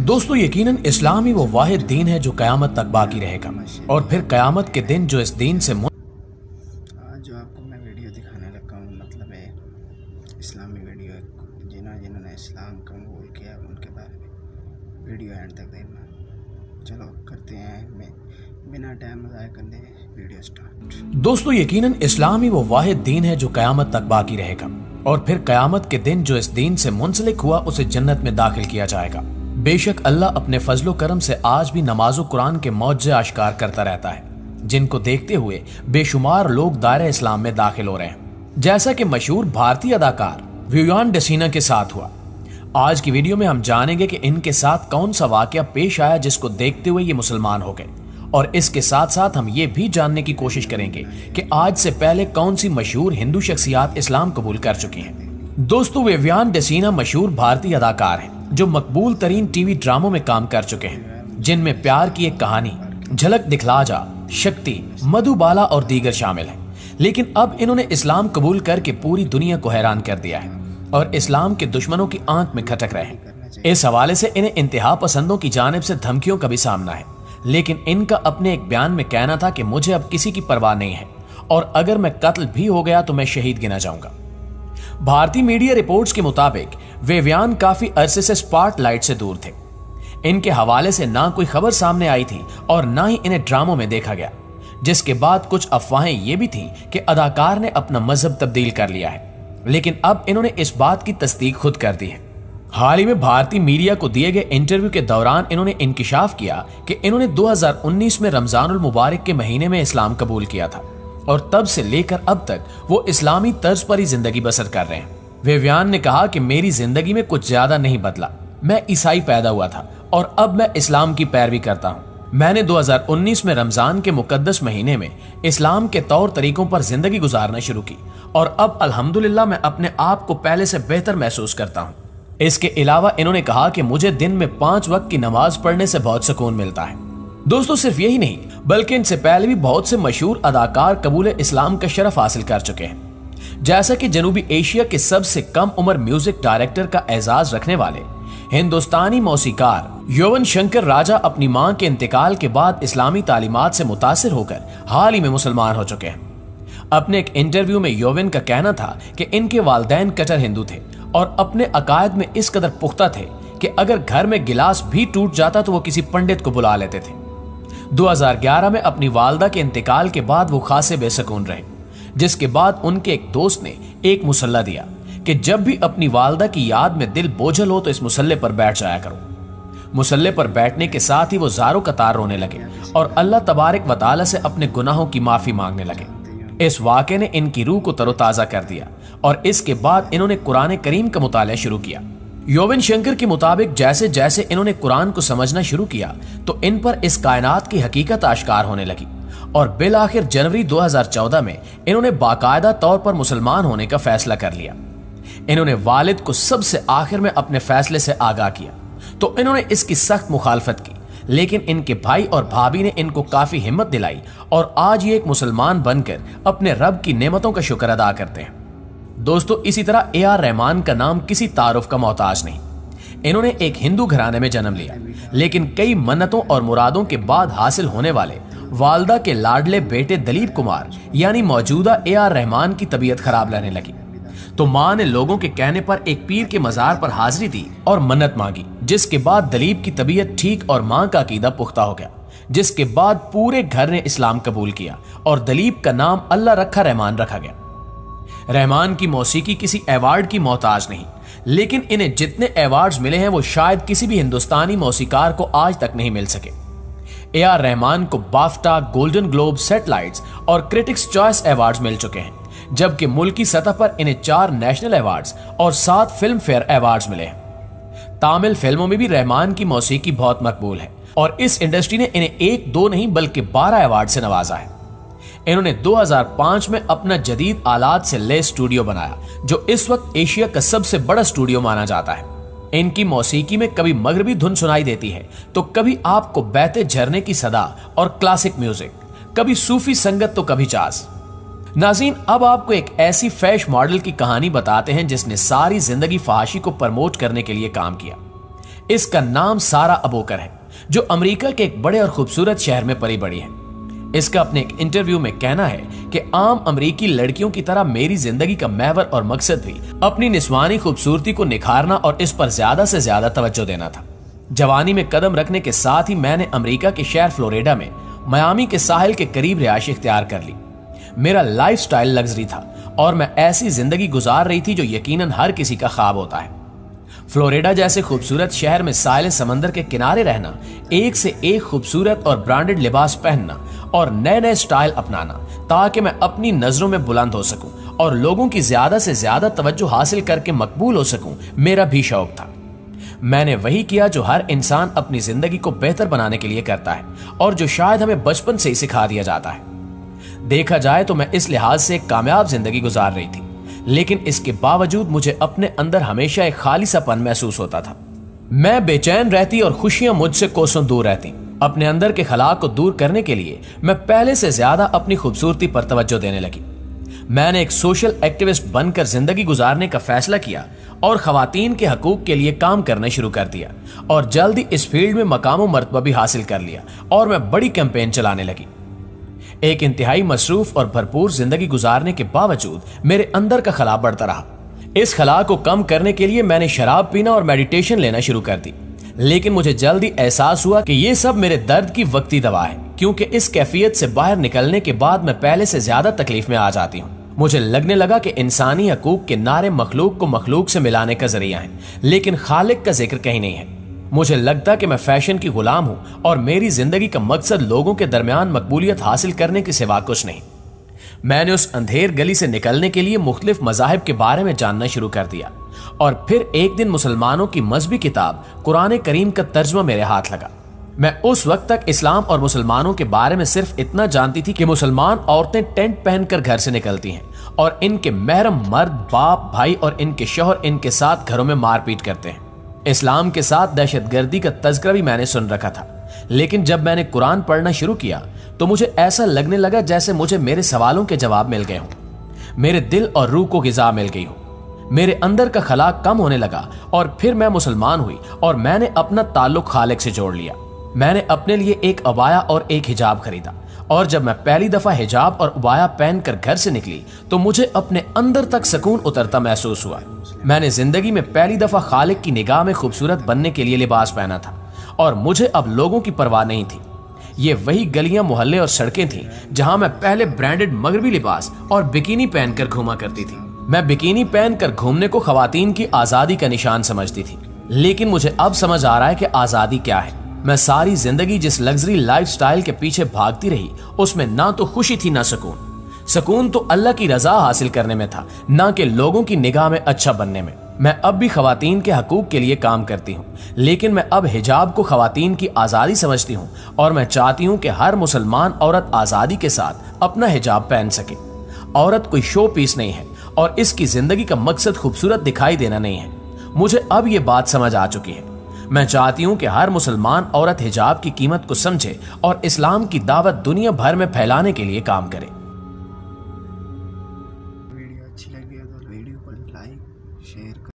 दोस्तों यकीनन इस्लाम ही वो वाहिद दीन है जो कयामत तक बाकी रहेगा और फिर कयामत के दिन जो इस दीन से जो आपको मैं वीडियो दिखाने लगा हूँ मतलब है इस्लामी वीडियो है। जिन्होंने इस्लाम कबूल किया उनके बारे में वीडियो एंड तक देखना। चलो करते हैं बिना टाइम ज़ाया करने वीडियो स्टार्ट। दोस्तों यकीनन इस्लाम ही वो वाहिद दीन है जो कयामत तक बाकी रहेगा और फिर कयामत के दिन जो इस दीन से मुंसलिक हुआ उसे जन्नत में दाखिल किया जाएगा। बेशक अल्लाह अपने फजलो करम से आज भी नमाजो कुरान के मौजे आश्कार करता रहता है, जिनको देखते हुए बेशुमार लोग दायरे इस्लाम में दाखिल हो रहे हैं, जैसा कि मशहूर भारतीय अदाकार विवियन डेसिना के साथ हुआ। आज की वीडियो में हम जानेंगे कि इनके साथ कौन सा वाकया पेश आया जिसको देखते हुए ये मुसलमान हो गए, और इसके साथ साथ हम ये भी जानने की कोशिश करेंगे कि आज से पहले कौन सी मशहूर हिंदू शख्सियात इस्लाम कबूल कर चुकी हैं। दोस्तों विवियन डेसिना मशहूर भारतीय अदाकार हैं जो मकबूल तरीन टीवी ड्रामों में काम कर चुके हैं, जिनमें प्यार की एक कहानी, झलक दिखला जा, शक्ति, मधुबाला और दीगर शामिल हैं। लेकिन अब इन्होंने इस्लाम कबूल करके पूरी दुनिया को हैरान कर दिया है और इस्लाम के दुश्मनों की आंख में खटक रहे हैं। इस हवाले से इन्हें इंतहा पसंदों की जानिब से धमकियों का भी सामना है, लेकिन इनका अपने एक बयान में कहना था कि मुझे अब किसी की परवाह नहीं है और अगर मैं कत्ल भी हो गया तो मैं शहीद गिना जाऊंगा। भारतीय मीडिया रिपोर्ट्स के मुताबिक विवियन काफी अरसे से स्पॉटलाइट से दूर थे। इनके हवाले से ना कोई खबर सामने आई थी और ना ही इन्हें ड्रामों में देखा गया, जिसके बाद कुछ अफवाहें ये भी थी कि अदाकार ने अपना मजहब तब्दील कर लिया है, लेकिन अब इन्होंने इस बात की तस्दीक खुद कर दी है। हाल ही में भारतीय मीडिया को दिए गए इंटरव्यू के दौरान इन्होंने इंकिशाफ किया कि इन्होंने 2019 में रमजानुल मुबारक के महीने में इस्लाम कबूल किया था और तब से लेकर अब तक वो इस्लामी तर्ज पर ही जिंदगी बसर कर रहे हैं। विवियन ने कहा कि मेरी जिंदगी में कुछ ज्यादा नहीं बदला, मैं ईसाई पैदा हुआ था और अब मैं इस्लाम की पैरवी करता हूँ। मैंने 2019 में रमजान के मुकद्दस महीने में इस्लाम के तौर तरीकों पर जिंदगी गुजारना शुरू की और अब अल्हम्दुलिल्लाह मैं अपने आप को पहले से बेहतर महसूस करता हूँ। इसके अलावा इन्होंने कहा कि मुझे दिन में 5 वक्त की नमाज पढ़ने से बहुत सुकून मिलता है। दोस्तों सिर्फ यही नहीं बल्कि इनसे पहले भी बहुत से मशहूर अदाकार कबूल इस्लाम का शरफ हासिल कर चुके हैं, जैसा कि जनूबी एशिया के सबसे कम उम्र म्यूजिक डायरेक्टर का एजाज रखने वाले हिंदुस्तानी मौसीकार युवन शंकर राजा अपनी मां के इंतकाल के बाद इस्लामी तालीमात से मुतासिर होकर हाल ही में मुसलमान हो चुके हैं। अपने एक इंटरव्यू में युवन का कहना था कि इनके वालिदैन कट्टर हिंदू थे और अपने अकायद में इस कदर पुख्ता थे कि अगर घर में गिलास भी टूट जाता तो वो किसी पंडित को बुला लेते थे। 2011 में अपनी वालदा के इंतकाल के बाद वो खासे बेसकून रहे, जिसके बाद उनके एक दोस्त ने एक मुसल्ला दिया कि जब भी अपनी वालदा की याद में दिल बोझल हो तो इस मुसल्ले पर बैठ जाया करो। मुसल्ले पर बैठने के साथ ही वो ज़ारो कतार रोने लगे और अल्लाह तबारक व तआला से अपने गुनाहों की माफी मांगने लगे। इस वाक़े ने इनकी रूह को तरोताज़ा कर दिया और इसके बाद इन्होंने कुरान करीम का मुताला शुरू किया। युवन शंकर के मुताबिक जैसे जैसे इन्होंने कुरान को समझना शुरू किया तो इन पर इस कायनात की हकीकत आश्कार होने लगी और बिल आखिर जनवरी 2014 में इन्होंने बाकायदा तौर पर मुसलमान होने का फैसला कर लिया। इन्होंने वालिद को सबसे आखिर में अपने फैसले से आगाह किया तो इन्होंने इसकी सख्त मुखालफत की, लेकिन इनके भाई और भाभी ने इनको काफी हिम्मत दिलाई और आज ये एक मुसलमान बनकर अपने रब की नेमतों का शुक्र अदा करते हैं। दोस्तों इसी तरह ए.आर. रहमान का नाम किसी तारुफ का मोहताज नहीं। इन्होंने एक हिंदू घराने में जन्म लिया, लेकिन कई मन्नतों और मुरादों के बाद हासिल होने वाले वालदा के लाडले बेटे दलीप कुमार यानी मौजूदा ए.आर. रहमान की तबीयत खराब रहने लगी तो मां ने लोगों के कहने पर एक पीर के मजार पर हाजिरी दी और मन्नत मांगी, जिसके बाद दलीप की तबीयत ठीक और मां का अकीदा पुख्ता हो गया, जिसके बाद पूरे घर ने इस्लाम कबूल किया और दलीप का नाम अल्लाह रखा रहमान रखा गया। रहमान की मौसीकी किसी अवार्ड की मोहताज नहीं, लेकिन इन्हें जितने अवार्ड्स मिले हैं वो शायद किसी भी हिंदुस्तानी मौसीकार को आज तक नहीं मिल सके। ए.आर. रहमान को बाफ्टा, गोल्डन ग्लोब, सेटेलाइट्स और क्रिटिक्स चॉइस अवार्ड्स मिल चुके हैं, जबकि मुल्की सतह पर इन्हें 4 नेशनल अवार्ड्स और 7 फिल्म फेयर अवार्ड्स मिले हैं। तामिल फिल्मों में भी रहमान की मौसीकी बहुत मकबूल है और इस इंडस्ट्री ने इन्हें 1-2 नहीं बल्कि 12 अवार्ड से नवाजा है। इन्होंने 2005 में अपना जदीद आलात से लैस स्टूडियो बनाया, जो इस वक्त एशिया का सबसे बड़ा स्टूडियो माना जाता है। इनकी मौसीकी में कभी मगरबी धुन सुनाई देती है तो कभी आपको बहते झरने की सदा और क्लासिक म्यूजिक, कभी सूफी संगत तो कभी जाज। नाज़रीन, अब आपको एक ऐसी फैश मॉडल की कहानी बताते हैं जिसने सारी जिंदगी फहाशी को प्रमोट करने के लिए काम किया। इसका नाम सारा अबोकर है, जो अमेरिका के एक बड़े और खूबसूरत शहर में पली बड़ी है। इसका अपने एक इंटरव्यू में कहना है कि आम अमेरिकी लड़कियों की तरह मेरी जिंदगी का महवर और मकसद भी अपनी निस्वानी खूबसूरती को निखारना और इस पर ज्यादा से ज्यादा तवज्जो देना था। जवानी में कदम रखने के साथ ही मैंने अमेरिका के शहर फ्लोरिडा में मियामी के साहिल के करीब रिहाइश इख्तियार कर ली। मेरा लाइफस्टाइल लग्जरी था और मैं ऐसी जिंदगी गुजार रही थी जो यकीनन हर किसी का ख्वाब होता है। फ्लोरिडा जैसे खूबसूरत शहर में साहिल समंदर के किनारे रहना, एक से एक खूबसूरत और ब्रांडेड लिबास पहनना और नए नए स्टाइल अपनाना ताकि मैं अपनी नजरों में बुलंद हो सकूं और लोगों की ज्यादा से ज्यादा तवज्जो हासिल करके मकबूल हो सकूं, मेरा भी शौक था। मैंने वही किया जो हर इंसान अपनी जिंदगी को बेहतर बनाने के लिए करता है और जो शायद हमें बचपन से ही सिखा दिया जाता है। देखा जाए तो मैं इस लिहाज से एक कामयाब जिंदगी गुजार रही थी, लेकिन इसके बावजूद मुझे अपने अंदर हमेशा एक खालिसापन महसूस होता था। मैं बेचैन रहती और खुशियां मुझसे कोसों दूर रहती। अपने अंदर के खला को दूर करने के लिए मैं पहले से ज्यादा अपनी खूबसूरती पर तवज्जो देने लगी। मैंने एक सोशल एक्टिविस्ट बनकर जिंदगी गुजारने का फैसला किया और खवातीन के हकूक के लिए काम करना शुरू कर दिया और जल्द ही इस फील्ड में मकाम मर्तबा भी हासिल कर लिया और मैं बड़ी कैंपेन चलाने लगी। एक इंतहाई मसरूफ और भरपूर जिंदगी गुजारने के बावजूद मेरे अंदर का खला बढ़ता रहा। इस खला को कम करने के लिए मैंने शराब पीना और मेडिटेशन लेना शुरू कर दी, लेकिन मुझे जल्दी एहसास हुआ कि ये सब मेरे दर्द की वक्ती दवा है, क्योंकि इस कैफियत से बाहर निकलने के बाद मैं पहले से ज्यादा तकलीफ में आ जाती हूँ। मुझे लगने लगा कि इंसानी हकूक के नारे मखलूक को मखलूक से मिलाने का जरिया है, लेकिन खालिक का जिक्र कहीं नहीं है। मुझे लगता कि मैं फैशन की गुलाम हूँ और मेरी जिंदगी का मकसद लोगों के दरमियान मकबूलियत हासिल करने के सिवा कुछ नहीं। मैंने उस अंधेर गली से निकलने के लिए मुख्तलिफ मज़ाहिब के बारे में जानना शुरू कर दिया और फिर एक दिन मुसलमानों की मजहबी किताब कुरान करीम का तर्जुमा मेरे हाथ लगा। मैं उस वक्त तक इस्लाम और मुसलमानों के बारे में सिर्फ इतना जानती थी कि मुसलमान औरतें टेंट पहनकर घर से निकलती हैं और इनके महरम मर्द, बाप, भाई और इनके शौहर इनके साथ घरों में मारपीट करते हैं। इस्लाम के साथ दहशतगर्दी का तज़किरा भी मैंने सुन रखा था, लेकिन जब मैंने कुरान पढ़ना शुरू किया तो मुझे ऐसा लगने लगा जैसे मुझे मेरे सवालों के जवाब मिल गए हों, मेरे दिल और रूह को ग़िज़ा मिल गई हो। मेरे अंदर का खला कम होने लगा और फिर मैं मुसलमान हुई और मैंने अपना ताल्लुक खालिक से जोड़ लिया। मैंने अपने लिए एक अबाया और एक हिजाब खरीदा और जब मैं पहली दफा हिजाब और अबाया पहनकर घर से निकली तो मुझे अपने अंदर तक सुकून उतरता महसूस हुआ। मैंने जिंदगी में पहली दफा खालिक की निगाह में खूबसूरत बनने के लिए लिबास पहना था और मुझे अब लोगों की परवाह नहीं थी। ये वही गलियां, मोहल्ले और सड़कें थीं जहां मैं पहले ब्रांडेड मगरबी लिबास और बिकिनी पहनकर घूमा करती थी। मैं बिकिनी पहनकर घूमने को खवातीन की आजादी का निशान समझती थी, लेकिन मुझे अब समझ आ रहा है कि आजादी क्या है। मैं सारी जिंदगी जिस लग्जरी लाइफस्टाइल के पीछे भागती रही उसमें ना तो खुशी थी ना सुकून। सुकून तो अल्लाह की रजा हासिल करने में था, ना कि लोगों की निगाह में अच्छा बनने में। मैं अब भी खवातीन के हकूक के लिए काम करती हूँ, लेकिन मैं अब हिजाब को खवातीन की आज़ादी समझती हूँ और मैं चाहती हूँ कि हर मुसलमान औरत आज़ादी के साथ अपना हिजाब पहन सके। औरत कोई शो पीस नहीं है और इसकी जिंदगी का मकसद खूबसूरत दिखाई देना नहीं है। मुझे अब ये बात समझ आ चुकी है। मैं चाहती हूँ कि हर मुसलमान औरत हिजाब की कीमत को समझे और इस्लाम की दावत दुनिया भर में फैलाने के लिए काम करे।